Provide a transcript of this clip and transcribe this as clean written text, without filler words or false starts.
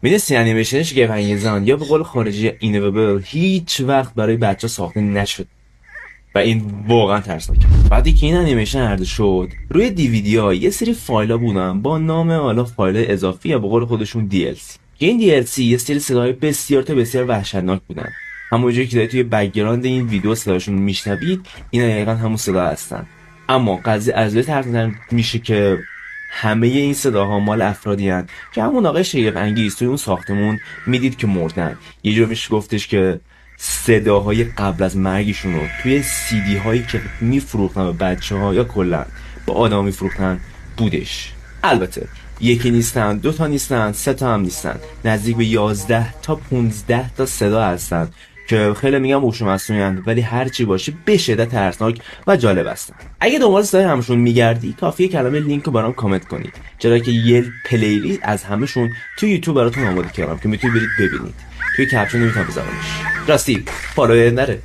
میدونستی انیمیشن شگفت‌انگیزان یا به قول خارجی اینویبل هیچ وقت برای بچه ساخته نشد و این واقعا ترسناکه. بعدی که این انیمیشن عرضه شد روی دیویدی ها یه سری فایل ها بودن با نام حالا فایل اضافی یا به قول خودشون DLC که این DLC یه سری صداهای بسیار تا بسیار وحشتناک بودن. همونجوری که توی بک‌گراند این ویدیو صداشون میشنوید اینا دقیقاً همون صدا هستن. اما قضیه از روی ترسناک میشه که همه این صداها مال افرادی هستند که همون آقای شگفت انگیز توی اون ساختمون میدید که مردن. یه جور میشه گفتش که صداهای قبل از مرگشون رو توی CD هایی که میفروختن به بچه ها یا کلا با آدم میفروختن بودش. البته یکی نیستن، دو تا نیستن، سه تا هم نیستن، نزدیک به 11 تا 15 تا صدا هستن که خیلی میگم هوش مصنوعی ولی هر چی باشه به شدت ترسناک و جالب هستن. اگه دنبال صدای همشون میگردی کافیه کلمه لینک رو برام کامنت کنید، چرا که یه پلیلیست از همشون تو یوتیوب براتون آماده کردم که میتونید برید ببینید. توی کپشن نمیتونم بذارمش. راستی فالوور نره.